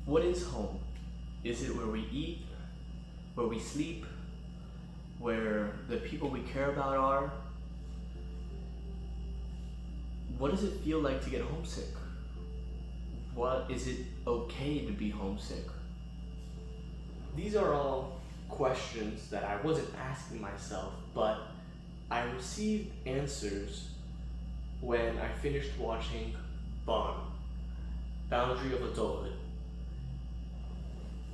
What is home? Is it where we eat, where we sleep, where the people we care about are? What does it feel like to get homesick? What is it okay to be homesick? These are all questions that I wasn't asking myself, but I received answers when I finished watching Bâan, Boundary of Adulthood.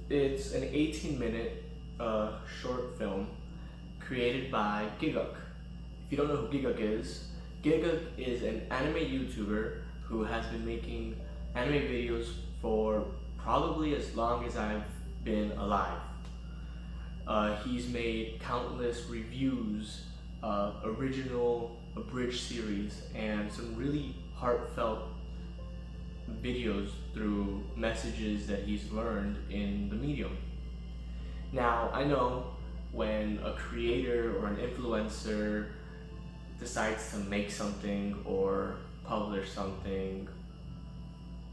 It's an 18-minute short film created by Gigguk. If you don't know who Gigguk is an anime YouTuber who has been making anime videos for probably as long as I've been alive. He's made countless reviews, original abridged series, and some really heartfelt videos through messages that he's learned in the medium. Now, I know when a creator or an influencer decides to make something or publish something,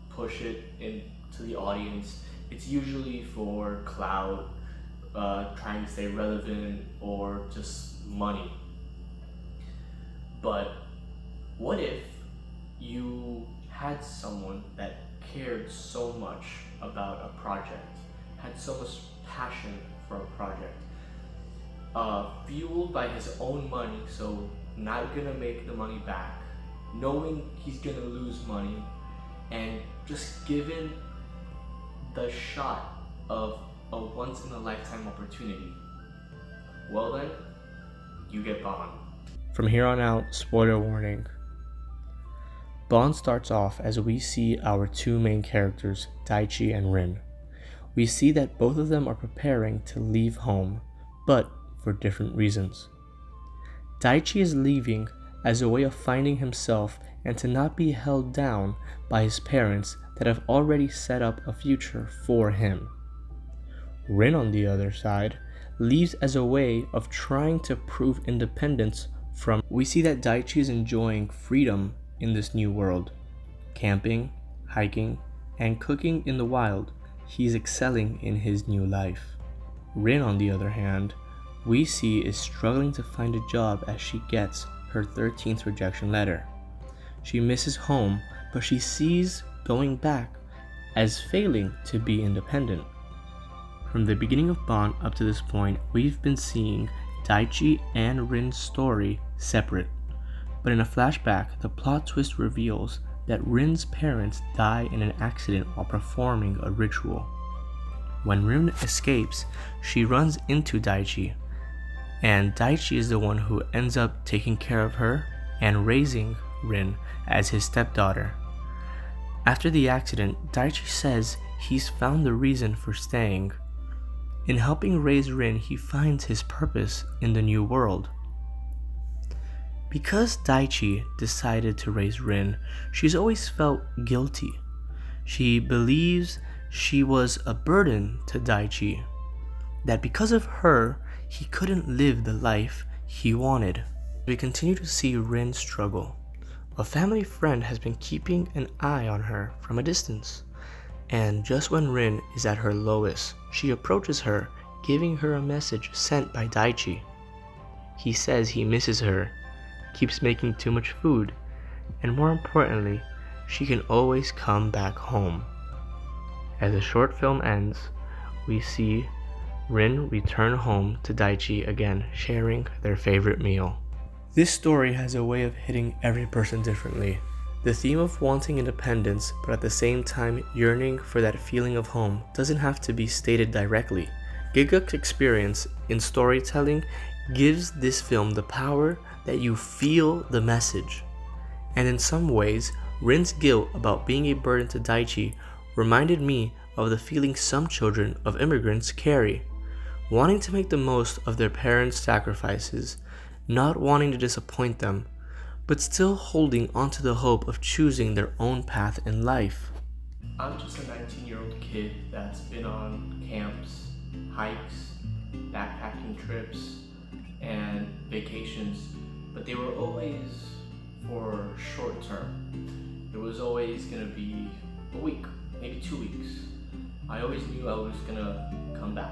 push it into the audience, it's usually for clout, trying to stay relevant, or just money. But what if you had someone that cared so much about a project, had so much passion for a project, fueled by his own money, so not gonna make the money back, knowing he's gonna lose money, and just given the shot of a once-in-a-lifetime opportunity? Well then, you get Bâan. From here on out, spoiler warning. Bâan starts off as we see our two main characters, Daichi and Rin. We see that both of them are preparing to leave home, but for different reasons. Daichi is leaving as a way of finding himself and to not be held down by his parents that have already set up a future for him. Rin, on the other side, leaves as a way of trying to prove independence from. We see that Daichi is enjoying freedom in this new world. Camping, hiking, and cooking in the wild, he's excelling in his new life. Rin, on the other hand, we see is struggling to find a job as she gets her 13th rejection letter. She misses home, but she sees going back as failing to be independent. From the beginning of Bâan up to this point, we've been seeing Daichi and Rin's story separate. But in a flashback, the plot twist reveals that Rin's parents die in an accident while performing a ritual. When Rin escapes, she runs into Daichi, and Daichi is the one who ends up taking care of her and raising Rin as his stepdaughter. After the accident, Daichi says he's found the reason for staying. In helping raise Rin, he finds his purpose in the new world. Because Daichi decided to raise Rin, she's always felt guilty. She believes she was a burden to Daichi, that because of her, he couldn't live the life he wanted. We continue to see Rin struggle. A family friend has been keeping an eye on her from a distance, and just when Rin is at her lowest, she approaches her, giving her a message sent by Daichi. He says he misses her, keeps making too much food, and more importantly, she can always come back home. As the short film ends, we see Rin return home to Daichi again, sharing their favorite meal. This story has a way of hitting every person differently. The theme of wanting independence, but at the same time yearning for that feeling of home, doesn't have to be stated directly. Gigguk's experience in storytelling gives this film the power that you feel the message. And in some ways, Rin's guilt about being a burden to Daichi reminded me of the feeling some children of immigrants carry, wanting to make the most of their parents' sacrifices, not wanting to disappoint them, but still holding onto the hope of choosing their own path in life. I'm just a 19-year-old kid that's been on camps, hikes, backpacking trips, and vacations, but they were always for short term. It was always gonna be a week, maybe 2 weeks. I always knew I was gonna come back.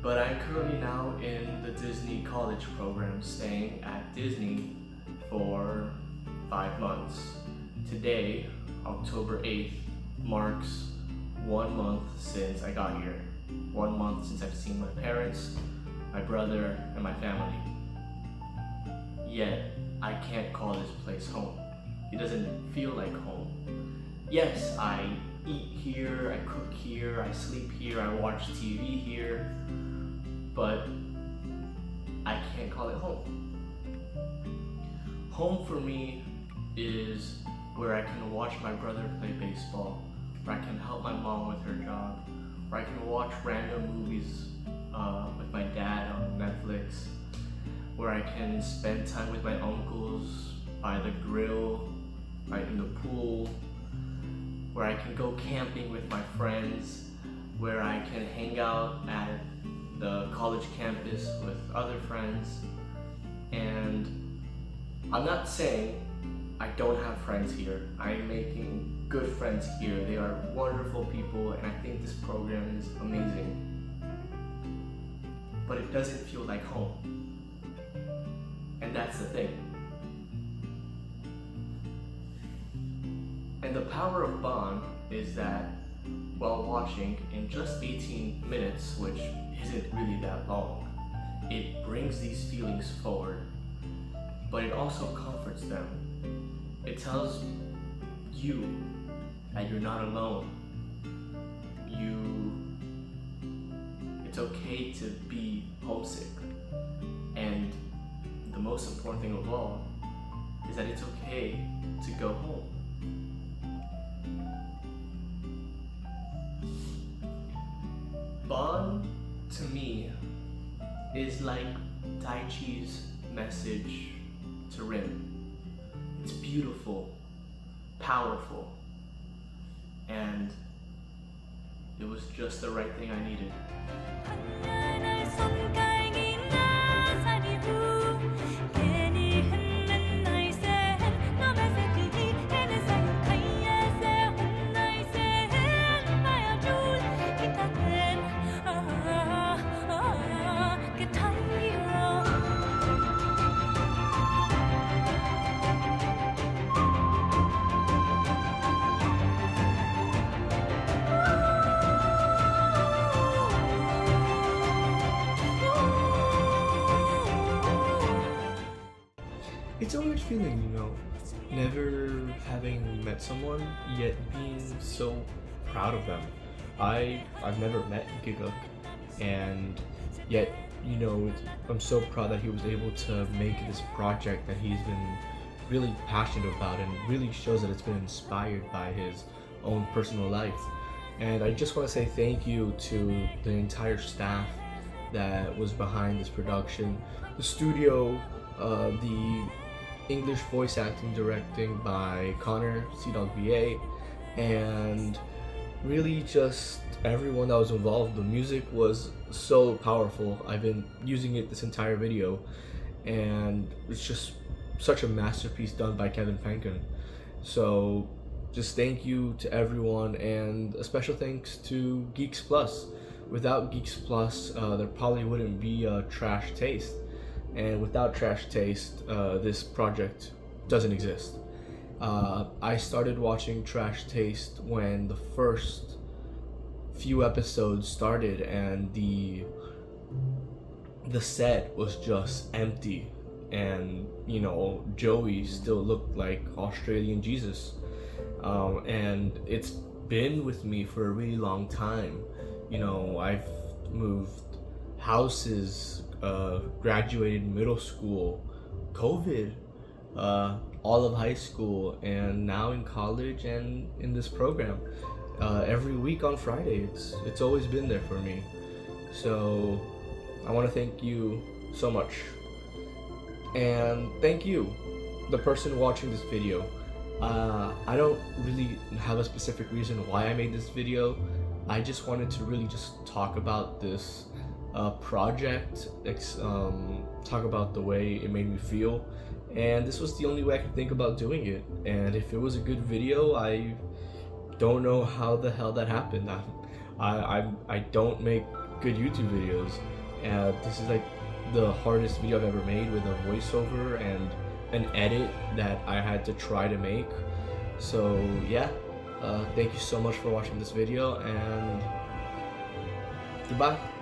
But I'm currently now in the Disney college program, staying at Disney for 5 months. Today, October 8th, marks 1 month since I got here. 1 month since I've seen my parents, my brother, and my family. Yet, I can't call this place home. It doesn't feel like home. Yes, I eat here, I cook here, I sleep here, I watch TV here, but I can't call it home. Home for me is where I can watch my brother play baseball, where I can help my mom with her job, where I can watch random movies with my dad on Netflix, where I can spend time with my uncles by the grill, right in the pool, where I can go camping with my friends, where I can hang out at the college campus with other friends. And I'm not saying I don't have friends here. I'm making good friends here. They are wonderful people, and I think this program is amazing. But it doesn't feel like home. And that's the thing. And the power of Baan is that while watching in just 18 minutes, which isn't really that long, it brings these feelings forward, but it also comforts them. It tells you that you're not alone. It's okay to be homesick. And the most important thing of all is that it's okay to go home. Baan, to me, is like Daichi's message to Rin. It's beautiful, powerful, and it was just the right thing I needed. It's a weird feeling, never having met someone, yet being so proud of them. I've never met Gigguk, and yet, I'm so proud that he was able to make this project that he's been really passionate about, and really shows that it's been inspired by his own personal life. And I just want to say thank you to the entire staff that was behind this production, the studio, the English voice acting directing by Connor, CWVA, and really just everyone that was involved. The music was so powerful. I've been using it this entire video, and it's just such a masterpiece done by Kevin Penkin. So just thank you to everyone, and a special thanks to Geeks Plus. Without Geeks Plus, there probably wouldn't be a Trash Taste. And without Trash Taste, this project doesn't exist. I started watching Trash Taste when the first few episodes started, and the set was just empty, and Joey still looked like Australian Jesus, and it's been with me for a really long time. I've moved houses, graduated middle school, COVID, all of high school, and now in college and in this program. Every week on Friday, it's always been there for me. So I want to thank you so much, and thank you, the person watching this video. I don't really have a specific reason why I made this video. I just wanted to really just talk about this project, talk about the way it made me feel, and this was the only way I could think about doing it. And if it was a good video, I don't know how the hell that happened. I don't make good YouTube videos, and this is like the hardest video I've ever made, with a voiceover and an edit that I had to try to make. So yeah, thank you so much for watching this video, and goodbye.